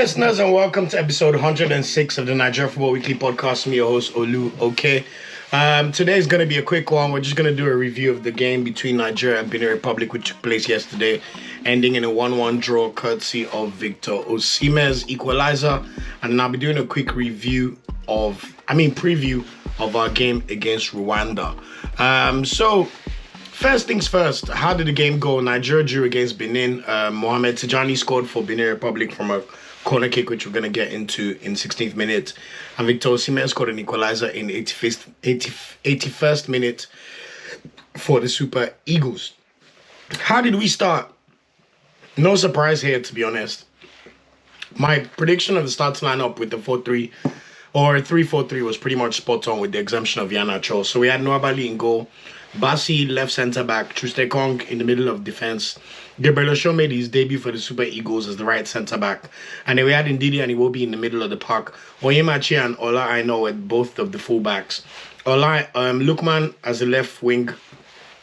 listeners, and welcome to episode 106 of the Nigeria Football Weekly Podcast. I'm your host, Olu. Okay. Today is going to be a quick one. We're just going to do a review of the game between Nigeria and Benin Republic, which took place yesterday, ending in a 1-1 draw, courtesy of Victor Osimhen's equalizer. And I'll be doing a quick preview of our game against Rwanda. So, first things first, how did the game go? Nigeria drew against Benin. Mohamed Tijani scored for Benin Republic from a corner kick, which we're going to get into in 16th minute. And Victor Osimhen scored an equalizer in 81st minute for the Super Eagles. How did we start? No surprise here, to be honest. My prediction of the starting lineup with the 4-3 or 3-4-3 was pretty much spot on with the exemption of Iheanacho. So we had Nwabali in goal, Basi left centre-back, Trustekong in the middle of defence. Gabriel Osho made his debut for the Super Eagles as the right centre-back. And then we had Ndidi and Iwobi in the middle of the park. Onyemachi and Ola Aina were both of the full-backs. Lukman as the left wing,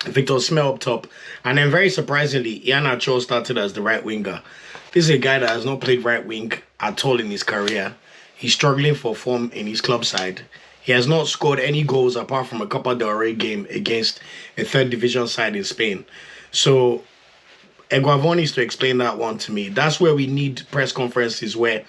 Victor Osimhen up top. And then very surprisingly, Iheanacho started as the right winger. This is a guy that has not played right wing at all in his career. He's struggling for form in his club side. He has not scored any goals apart from a Copa del Rey game against a third division side in Spain. So, Eguavon needs to explain that one to me. That's where we need press conferences where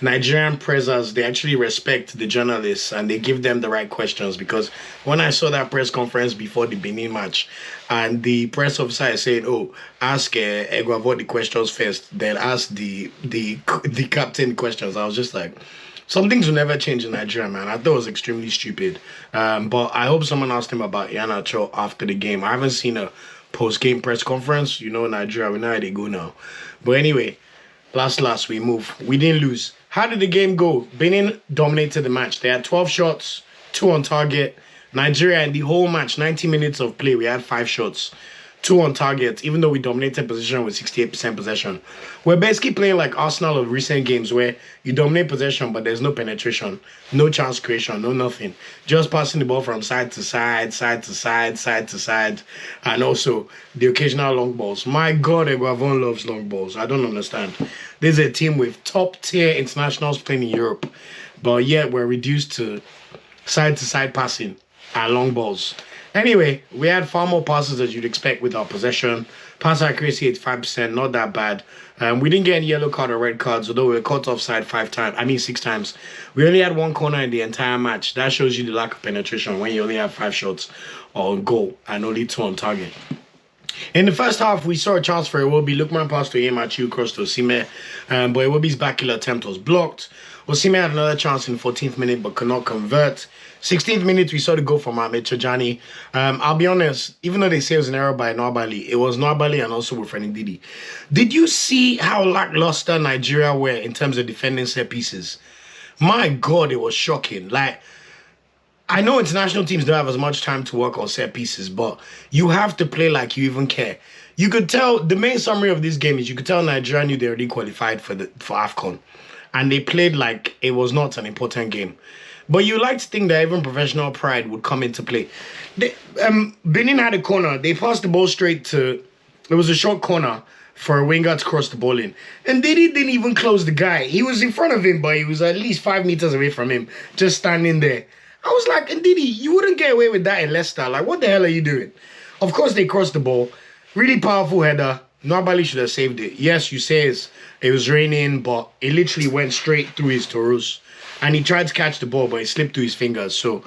Nigerian pressers, they actually respect the journalists and they give them the right questions. Because when I saw that press conference before the Benin match and the press officer is saying, ask Eguavon the questions first, then ask the captain questions, I was just like, some things will never change in Nigeria, man. I thought it was extremely stupid. But I hope someone asked him about Iheanacho after the game. I haven't seen a post-game press conference. You know Nigeria, we know how they go now. But anyway, last, we move. We didn't lose. How did the game go? Benin dominated the match. They had 12 shots, 2 on target. Nigeria, in the whole match, 90 minutes of play, we had 5 shots. 2 on target, even though we dominated possession with 68% possession. We're basically playing like Arsenal of recent games where you dominate possession, but there's no penetration, no chance creation, no nothing. Just passing the ball from side to side, side to side, side to side, and also the occasional long balls. My God, Eguavon loves long balls. I don't understand. This is a team with top-tier internationals playing in Europe, but yet we're reduced to side-to-side passing and long balls. Anyway, we had far more passes as you'd expect with our possession. Pass accuracy 85%, not that bad. We didn't get any yellow card or red cards, although we were caught offside 6 times. We only had 1 corner in the entire match. That shows you the lack of penetration when you only have 5 shots on goal and only 2 on target. In the first half, we saw a chance for Iwobi. Lukman passed to Onyemachi, crossed to Osimhen, but Iwobi's backheel attempt was blocked. Osimhen had another chance in the 14th minute but could not convert. 16th minute, we saw the goal from Mohamed Tijani. I'll be honest, even though they say it was an error by Nwabali, it was Nwabali and also with Ndidi. Did you see how lackluster Nigeria were in terms of defending set pieces? My God, it was shocking. Like, I know international teams don't have as much time to work on set pieces, but you have to play like you even care. You could tell, the main summary of this game is you could tell Nigeria knew they already qualified for AFCON. And they played like it was not an important game. But you like to think that even professional pride would come into play. Benin had a corner. They passed the ball straight to... It was a short corner for a winger to cross the ball in. And Ndidi didn't even close the guy. He was in front of him, but he was at least 5 meters away from him, just standing there. I was like, Ndidi, you wouldn't get away with that in Leicester. Like, what the hell are you doing? Of course, they crossed the ball. Really powerful header. Nobody should have saved it. Yes, you say it was raining, but it literally went straight through his toes. And he tried to catch the ball, but it slipped through his fingers. So,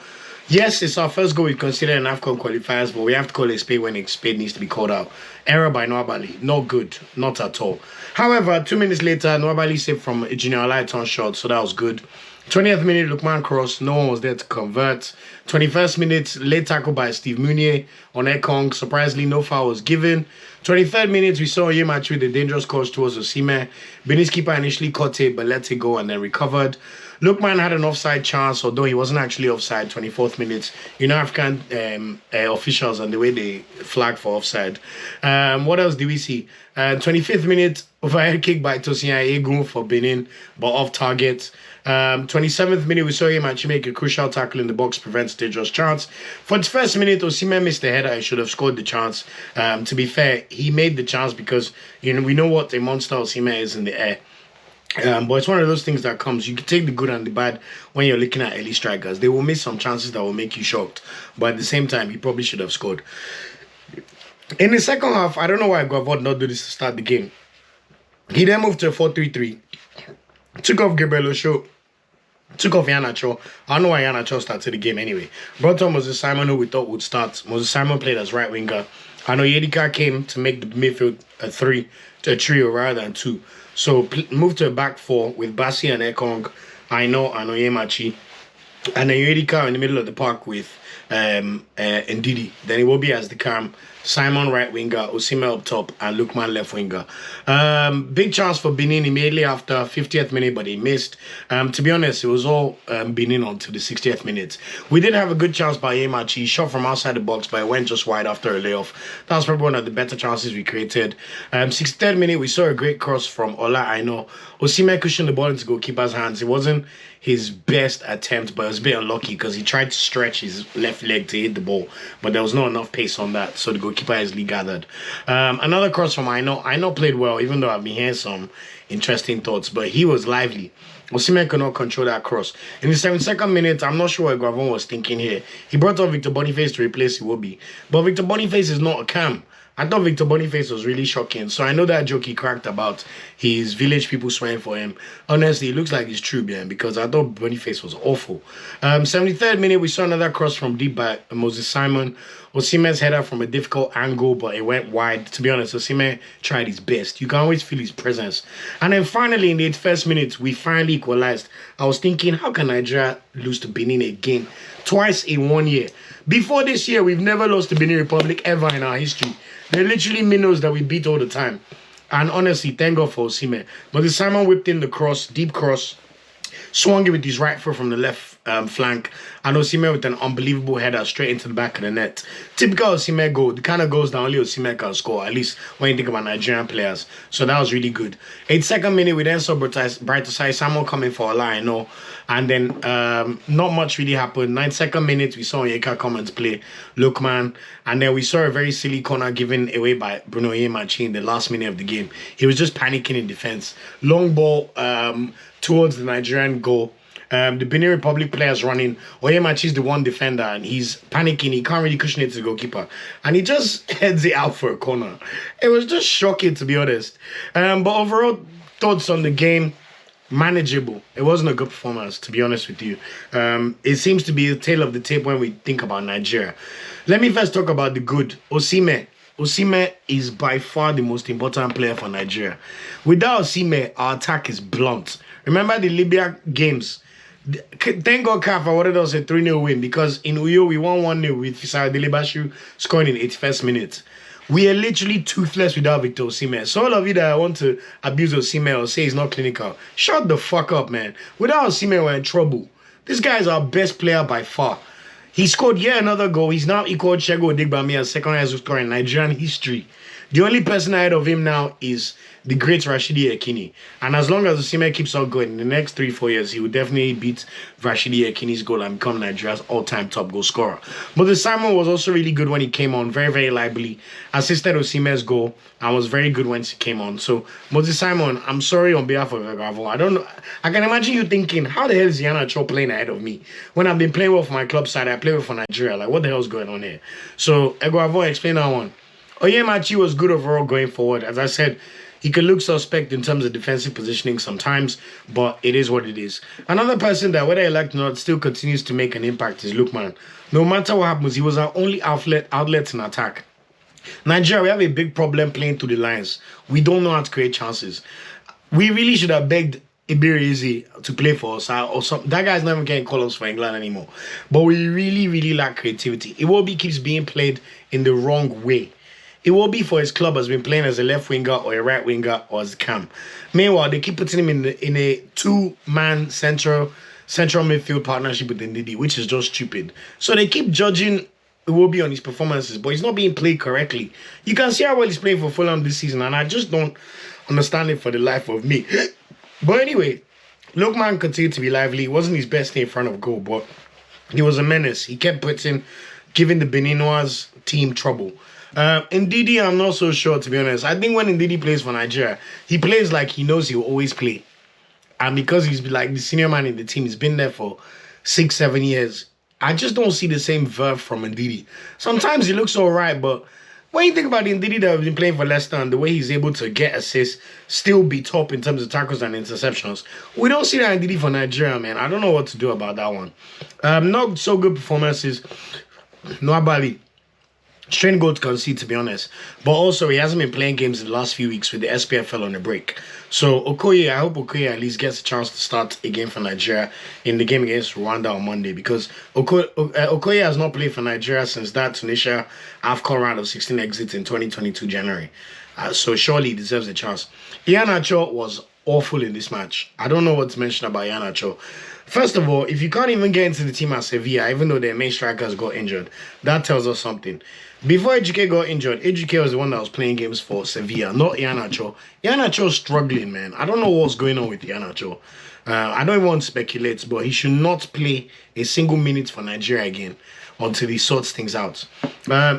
yes, it's our first goal we consider in AFCON qualifiers, but we have to call it a spade when a spade needs to be called out. Error by Nwabali. Not good. Not at all. However, 2 minutes later, Nwabali saved from a Junior Olaitan shot, so that was good. 20th minute, Lukman cross. No one was there to convert. 21st minute, late tackle by Steve Munier on Ekong. Surprisingly, no foul was given. 23rd minute, we saw Onyemachi with a dangerous cross towards Osimhen. Benin's keeper initially caught it, but let it go and then recovered. Lukman had an offside chance, although he wasn't actually offside. 24th minute. You know, African officials and the way they flag for offside. What else do we see? 25th minute, overhead kick by Tosin Ayegun for Benin, but off target. 27th minute, we saw him actually make a crucial tackle in the box, prevents dangerous chance. 41st minute, Osimhen missed the header. He should have scored the chance. To be fair, he made the chance because we know what a monster Osimhen is in the air. But it's one of those things that comes. You can take the good and the bad when you're looking at early strikers. They will miss some chances that will make you shocked. But at the same time, he probably should have scored. In the second half, I don't know why Guavot not do this to start the game. He then moved to a 4-3-3. Took off Gabriel Osho. Took off Iheanacho. I don't know why Iheanacho started the game anyway. Brought on Moses Simon, who we thought would start. Moses Simon played as right winger. I know Yedika came to make the midfield a trio rather than two. So moved to a back four with Bassi and Ekong, Aino and Oyemachi. And then Yedika in the middle of the park with Ndidi. Then it will be as the cam. Simon right winger, Osimhen up top, and Lookman left winger. Big chance for Benin immediately after 50th minute, but he missed. To be honest, it was all Benin until the 60th minute. We did have a good chance by Yemachi. He shot from outside the box, but it went just wide after a layoff. That was probably one of the better chances we created. 63rd minute, we saw a great cross from Ola Aino. Osimhen cushioned the ball into goalkeeper's hands. It wasn't his best attempt, but it was a bit unlucky because he tried to stretch his left leg to hit the ball, but there was not enough pace on that, so the goalkeeper easily gathered. Another cross from Aino played well, even though I've been hearing some interesting thoughts, but he was lively. Osimhen could not control that cross. In the 72nd minute, I'm not sure what Guavon was thinking here. He brought on Victor Boniface to replace Iwobi, but Victor Boniface is not a cam. I thought Victor Boniface was really shocking. So I know that joke he cracked about his village people swearing for him. Honestly, it looks like it's true, man, because I thought Boniface was awful. 73rd minute, we saw another cross from deep by Moses Simon. Osimhen's header from a difficult angle, but it went wide. To be honest, Osimhen tried his best. You can always feel his presence. And then finally, in the 81st minute, we finally equalized. I was thinking, how can Nigeria lose to Benin again? Twice in 1 year. Before this year, we've never lost to Benin Republic ever in our history. They're literally minnows that we beat all the time. And honestly, thank God for Osimhen. But the Simon whipped in the cross, deep cross, swung it with his right foot from the left flank, and Osimhen with an unbelievable header straight into the back of the net. Typical Osimhen goal, the kind of goals that only Osimhen can score, at least when you think about Nigerian players. So that was really good. 82nd minute, we then saw brighter side Samuel coming for a line, no, and then not much really happened. 92nd minute, we saw Onyeka come and play Lookman, and then we saw a very silly corner given away by Bruno Oyemachi in the last minute of the game. He was just panicking in defense. Long ball towards the Nigerian goal. The Benin Republic players running. Oyemachi is the one defender and he's panicking. He can't really cushion it to the goalkeeper. And he just heads it out for a corner. It was just shocking, to be honest. But overall, thoughts on the game, manageable. It wasn't a good performance, to be honest with you. It seems to be the tail of the tape when we think about Nigeria. Let me first talk about the good. Osimhen. Osimhen is by far the most important player for Nigeria. Without Osimhen, our attack is blunt. Remember the Libya games? Thank God CAF awarded us a 3-0 win because in Uyo we won 1-0 with Fisara Delebashu scoring in 81st minute. We are literally toothless without Victor Osimhen. So all of you that want to abuse Osimhen or say he's not clinical, shut the fuck up, man. Without Osimhen, we're in trouble. This guy is our best player by far. He scored yet another goal. He's now equaled Chego Odigbami as second highest scorer in Nigerian history. The only person ahead of him now is the great Rashidi Yekini. And as long as Osimhen keeps on going, in the next 3-4 years, he will definitely beat Rashidi Yekini's goal and become Nigeria's all-time top goal scorer. But the Simon was also really good when he came on, very, very lively. Assisted Osimhen's goal and was very good when he came on. So, Moses Simon, I'm sorry on behalf of Egavo. I don't know. I can imagine you thinking, how the hell is Iheanacho playing ahead of me? When I've been playing well for my club side, I play well for Nigeria. Like, what the hell is going on here? So, Egavo, explain that one. Oyemachi was good overall going forward. As I said, he could look suspect in terms of defensive positioning sometimes, but it is what it is. Another person that, whether I like it or not, still continues to make an impact is Lookman. No matter what happens, he was our only outlet in attack. Nigeria, we have a big problem playing through the lines. We don't know how to create chances. We really should have begged Iberizi to play for us or something. That guy's not even getting call-ups for England anymore. But we really, really lack creativity. Iwobi keeps being played in the wrong way. Iwobi for his club has been playing as a left winger or a right winger or as a cam. Meanwhile, they keep putting him in a two-man central midfield partnership with Ndidi, which is just stupid. So they keep judging Iwobi on his performances, but he's not being played correctly. You can see how well he's playing for Fulham this season, and I just don't understand it for the life of me. But anyway, Lookman continued to be lively. It wasn't his best day in front of goal, but he was a menace. He kept giving the Beninois team trouble. Ndidi, I'm not so sure, to be honest. I think when Ndidi plays for Nigeria, he plays like he knows he'll always play. and because he's like the senior man in the team, he's been there for 6-7 years. I just don't see the same verve from Ndidi. Sometimes he looks all right, but when you think about the Ndidi that has been playing for Leicester and the way he's able to get assists, still be top in terms of tackles and interceptions, we don't see that Ndidi for Nigeria, man. I don't know what to do about that one. Not so good performances. Nobody. Strange goal to concede, to be honest. But also, he hasn't been playing games in the last few weeks with the SPFL on the break. So, Okoye, I hope Okoye at least gets a chance to start again for Nigeria in the game against Rwanda on Monday. Because Okoye has not played for Nigeria since that Tunisia AFCON round of 16 exit in 2022 January. So, surely he deserves a chance. Iheanacho was awful in this match. I don't know what to mention about Iheanacho. First of all, if you can't even get into the team at Sevilla, even though their main strikers got injured, that tells us something. Before Ejike got injured, Ejike was the one that was playing games for Sevilla, not Iheanacho. Iheanacho's struggling, man. I don't know what's going on with Iheanacho. I don't even want to speculate, but he should not play a single minute for Nigeria again until he sorts things out.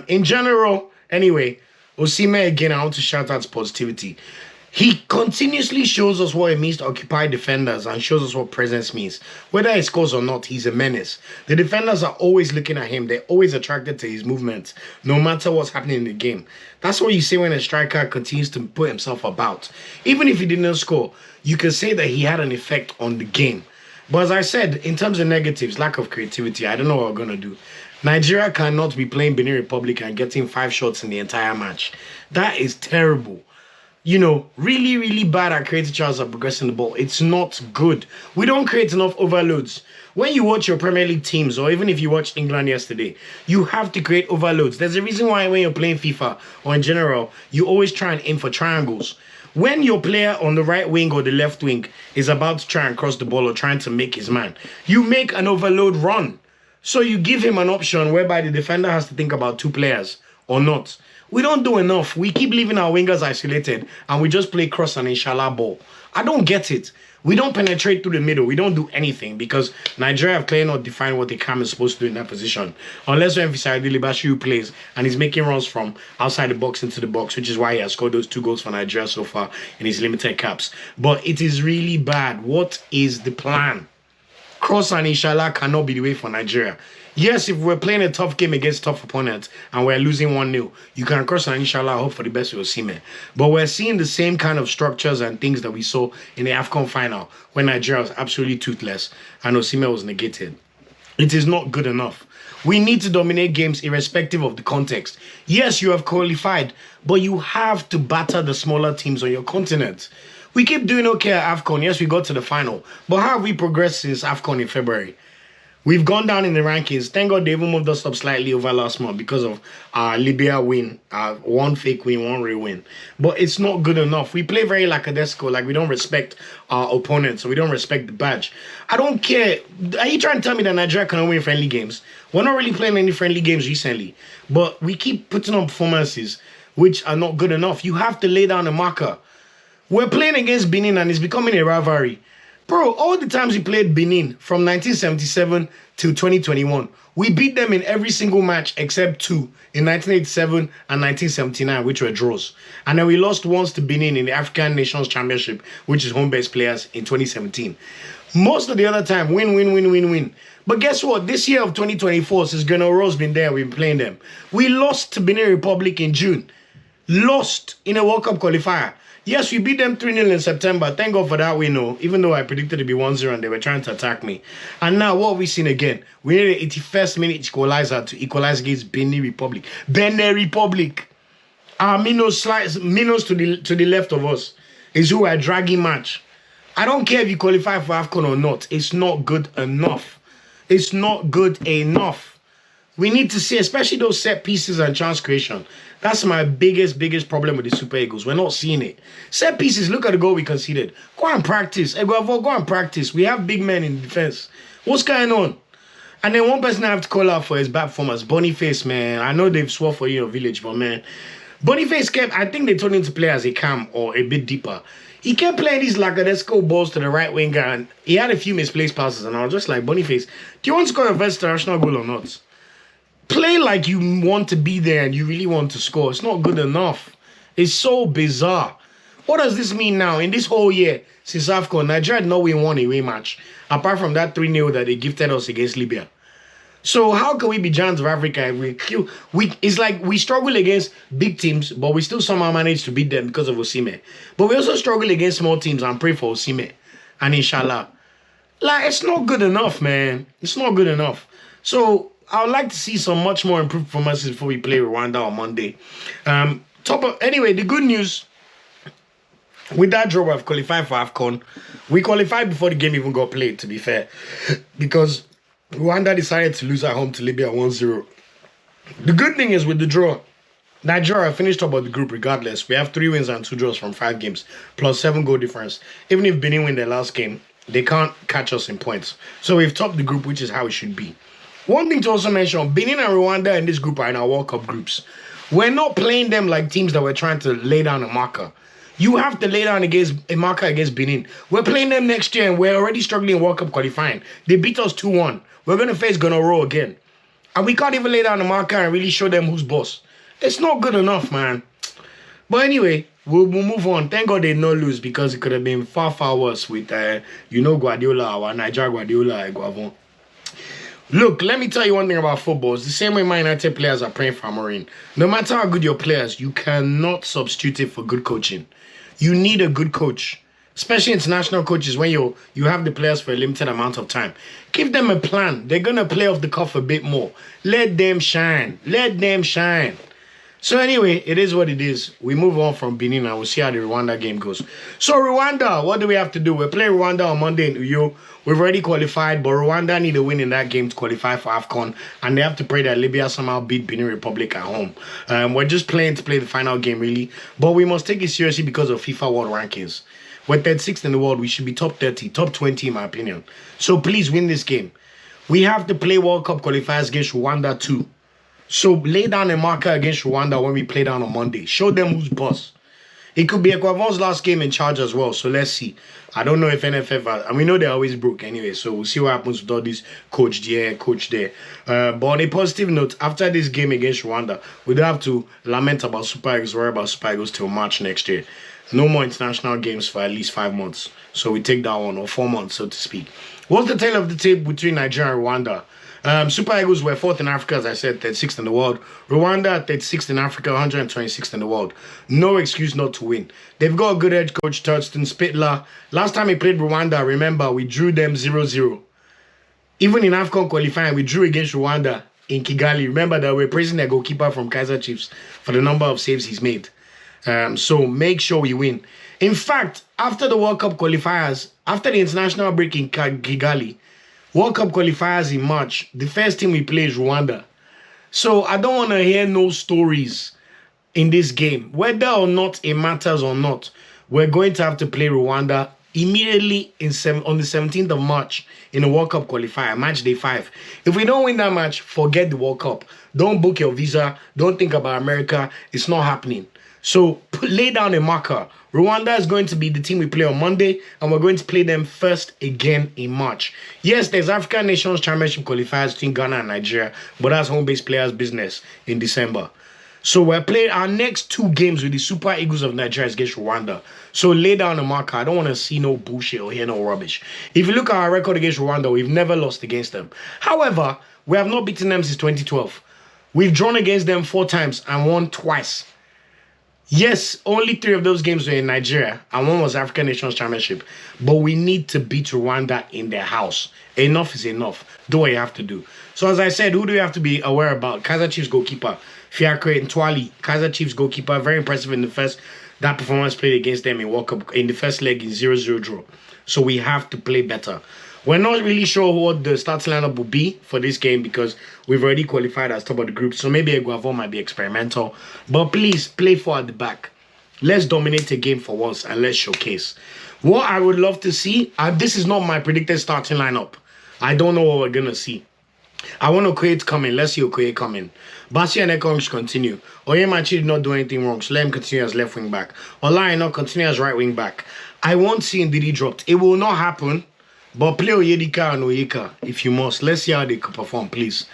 In general, anyway, Osimhen again, I want to shout out positivity. He continuously shows us what it means to occupy defenders and shows us what presence means. Whether he scores or not, he's a menace. The defenders are always looking at him. They're always attracted to his movements, no matter what's happening in the game. That's what you say when a striker continues to put himself about. Even if he didn't score, you can say that he had an effect on the game. But as I said, in terms of negatives, lack of creativity, I don't know what we're going to do. Nigeria cannot be playing Benin Republic and getting 5 shots in the entire match. That is terrible. You know, really, really bad at creating chances of progressing the ball. It's not good. We don't create enough overloads. When you watch your Premier League teams, or even if you watched England yesterday, you have to create overloads. There's a reason why when you're playing FIFA or in general, you always try and aim for triangles. When your player on the right wing or the left wing is about to try and cross the ball or trying to make his man, you make an overload run. So you give him an option whereby the defender has to think about 2 players or not. We don't do enough. We keep leaving our wingers isolated and we just play cross and inshallah ball. I don't get it. We don't penetrate through the middle. We don't do anything because Nigeria have clearly not defined what the cam is supposed to do in that position. Unless we emphasize the Libashiru plays and he's making runs from outside the box into the box, which is why he has scored those 2 goals for Nigeria so far in his limited caps. But it is really bad. What is the plan? Cross and inshallah cannot be the way for Nigeria. Yes, if we're playing a tough game against tough opponents and we're losing 1-0, you can cross and inshallah hope for the best with Osimhen. But we're seeing the same kind of structures and things that we saw in the AFCON final when Nigeria was absolutely toothless and Osimhen was negated. It is not good enough. We need to dominate games irrespective of the context. Yes, you have qualified, but you have to batter the smaller teams on your continent. We keep doing okay at AFCON. Yes, we got to the final. But how have we progressed since AFCON in February? We've gone down in the rankings. Thank God they even moved us up slightly over last month because of our Libya win. 1 fake win, 1 real win. But it's not good enough. We play very lackadaisical, like we don't respect our opponents, so we don't respect the badge. I don't care. Are you trying to tell me that Nigeria can win friendly games? We're not really playing any friendly games recently. But we keep putting on performances which are not good enough. You have to lay down a marker. We're playing against Benin and it's becoming a rivalry. Bro, all the times we played Benin from 1977 to 2021, we beat them in every single match except 2 in 1987 and 1979, which were draws. And then we lost once to Benin in the African Nations Championship, which is home-based players in 2017. Most of the other time, win. But guess what? This year of 2024, since Grenell Rowe's been there, we've been playing them. We lost to Benin Republic in June. Lost in a World Cup qualifier. Yes, we beat them 3-0 in September. Thank God for that we know. Even though I predicted it to be 1-0 and they were trying to attack me. And now what have we seen again? We need an 81st minute equalizer to equalize against Benin Republic. Benin Republic. Our minnows to the left of us is who are dragging match. I don't care if you qualify for AFCON or not. It's not good enough. It's not good enough. We need to see, especially those set pieces and chance creation. That's my biggest problem with the Super Eagles. We're not seeing it. Set pieces, look at the goal we conceded. Go and practice. Go and practice. We have big men in defense. What's going on? And then one person I have to call out for his bad performance, Boniface, man. I know they've swore for you in your village, but man, Boniface kept, I think they told him to play as a cam or a bit deeper. He kept playing these lackadaisical balls to the right winger and he had a few misplaced passes and I was just like, Boniface, do you want to score your first international goal or not? Play like you want to be there and you really want to score. It's not good enough. It's so bizarre. What does this mean now? In this whole year, since AFCON, Nigeria had not won a away match, apart from that 3-0 that they gifted us against Libya. So how can we be giants of Africa if it's like we struggle against big teams, but we still somehow manage to beat them because of Osimhen. But we also struggle against small teams and pray for Osimhen. And inshallah. Like, it's not good enough, man. It's not good enough. So I would like to see some much more improved performances before we play Rwanda on Monday. Anyway, the good news with that draw, we've qualified for AFCON. We qualified before the game even got played, to be fair, because Rwanda decided to lose at home to Libya 1-0. The good thing is with the draw, Nigeria finished top of the group regardless. We have 3 wins and 2 draws from 5 games, plus 7 goal difference. Even if Benin win their last game, they can't catch us in points. So we've topped the group, which is how it should be. One thing to also mention, Benin and Rwanda in this group are in our World Cup groups. We're not playing them like teams that we're trying to lay down a marker. You have to lay down a marker against Benin. We're playing them next year and we're already struggling in World Cup qualifying. They beat us 2-1. We're going to face Ghana again. And we can't even lay down a marker and really show them who's boss. It's not good enough, man. But anyway, we'll move on. Thank God they did not lose because it could have been far, far worse with, Guardiola, our Nigeria Guardiola, Guavon. Look, let me tell you one thing about football. It's the same way Man United players are praying for Amorim. No matter how good your players, you cannot substitute it for good coaching. You need a good coach. Especially international coaches when you have the players for a limited amount of time. Give them a plan. They're going to play off the cuff a bit more. Let them shine. Let them shine. So anyway, it is what it is. We move on from Benin and we'll see how the Rwanda game goes. So Rwanda, what do we have to do? We're playing Rwanda on Monday in Uyo. We've already qualified, but Rwanda need a win in that game to qualify for AFCON. And they have to pray that Libya somehow beat Benin Republic at home. We're just playing to play the final game, really. But we must take it seriously because of FIFA World Rankings. We're 36th in the world. We should be top 30, top 20 in my opinion. So please win this game. We have to play World Cup qualifiers against Rwanda too. So lay down a marker against Rwanda when we play down on Monday. Show them who's boss. It could be Equavon's last game in charge as well. So let's see. I don't know if NFF, and we know they're always broke anyway. So we'll see what happens with all this coach there, coach there. But on a positive note, after this game against Rwanda, we don't have to lament about Super Eagles, worry about Super Eagles till March next year. No more international games for at least 5 months. So we take that one, or 4 months, so to speak. What's the tail of the tape between Nigeria and Rwanda? Super Eagles were 4th in Africa, as I said, 36th in the world. Rwanda, 36th in Africa, 126th in the world. No excuse not to win. They've got a good head coach, Thurston Spittler. Last time he played Rwanda, remember, we drew them 0-0. Even in AFCON qualifying, we drew against Rwanda in Kigali. Remember that we're praising their goalkeeper from Kaizer Chiefs for the number of saves he's made. So make sure we win. In fact, after the World Cup qualifiers, after the international break in Kigali, World Cup qualifiers in March, the first team we play is Rwanda. So I don't want to hear no stories in this game. Whether or not it matters or not, we're going to have to play Rwanda immediately on the 17th of March in the World Cup qualifier, match day 5. If we don't win that match, forget the World Cup. Don't book your visa. Don't think about America. It's not happening. So lay down a marker. Rwanda is going to be the team we play on Monday, and we're going to play them first again in March. Yes, there's African Nations Championship qualifiers between Ghana and Nigeria, but that's home-based players' business in December. So we're playing our next 2 games with the Super Eagles of Nigeria against Rwanda. So lay down a marker. I don't want to see no bullshit or hear no rubbish. If you look at our record against Rwanda, we've never lost against them. However, we have not beaten them since 2012. We've drawn against them 4 times and won twice. Yes, only 3 of those games were in Nigeria, and 1 was African Nations Championship. But we need to beat Rwanda in their house. Enough is enough. Do what you have to do. So as I said, who do we have to be aware about? Kaizer Chiefs goalkeeper, Fiacre Ntwali. Kaizer Chiefs goalkeeper, very impressive in the first. That performance played against them in World Cup in the first leg in 0-0 draw. So we have to play better. We're not really sure what the starting lineup will be for this game because we've already qualified as top of the group. So maybe Eguavon might be experimental. But please, play 4 at the back. Let's dominate the game for once and let's showcase. What I would love to see, this is not my predicted starting lineup. I don't know what we're going to see. I want Okoye come in. Let's see Okoye come in. Basi and Ekong should continue. Oyemachi did not do anything wrong, so let him continue as left wing back. Olaino continue as right wing back. I won't see Ndidi dropped. It will not happen. But play Oyedika and Oyeka if you must. Let's see how they can perform, please.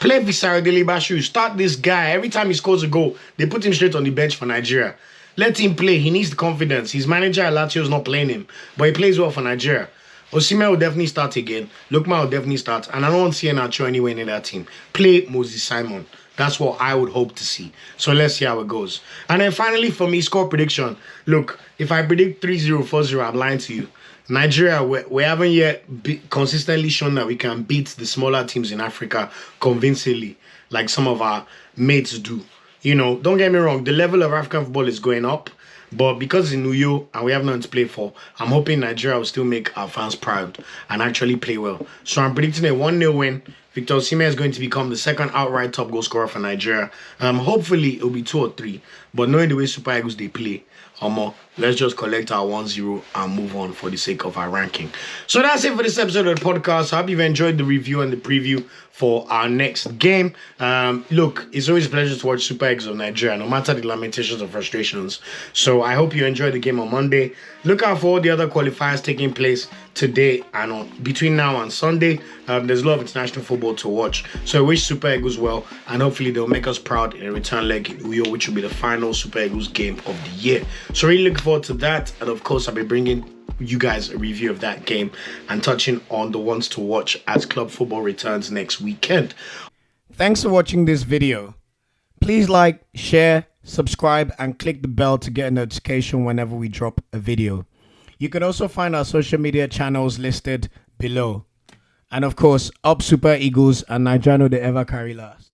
Play Visara Delibashu. Start this guy. Every time he scores a goal, they put him straight on the bench for Nigeria. Let him play. He needs the confidence. His manager at Lazio is not playing him, but he plays well for Nigeria. Osimhen will definitely start again. Lookman will definitely start. And I don't want to see Nacho anywhere in that team. Play Moses Simon. That's what I would hope to see. So let's see how it goes. And then finally for me, score prediction. Look, if I predict 3-0, 4-0, I'm lying to you. Nigeria, we haven't yet consistently shown that we can beat the smaller teams in Africa convincingly, like some of our mates do. You know, don't get me wrong, the level of African football is going up. But because it's Nuyo and we have nothing to play for, I'm hoping Nigeria will still make our fans proud and actually play well. So I'm predicting a 1-0 win. Victor Osimhen is going to become the second outright top goal scorer for Nigeria. Hopefully it will be 2 or 3. But knowing the way Super Eagles they play, let's just collect our 1-0 and move on for the sake of our ranking. So that's it for this episode of the podcast. I hope you've enjoyed the review and the preview for our next game. Look, it's always a pleasure to watch Super Eagles of Nigeria, no matter the lamentations and frustrations. So I hope you enjoyed the game on Monday. Look out for all the other qualifiers taking place today and between now and Sunday. There's a lot of international football to watch. So I wish Super Eagles well, and hopefully they'll make us proud in a return leg in Uyo, which will be the final Super Eagles game of the year. So really looking forward to that, and of course I'll be bringing you guys a review of that game and touching on the ones to watch as club football returns next weekend. Thanks for watching this video. Please like, share, subscribe, and click the bell to get a notification whenever we drop a video. You can also find our social media channels listed below. And of course, up Super Eagles and Nigeria, they ever carry last.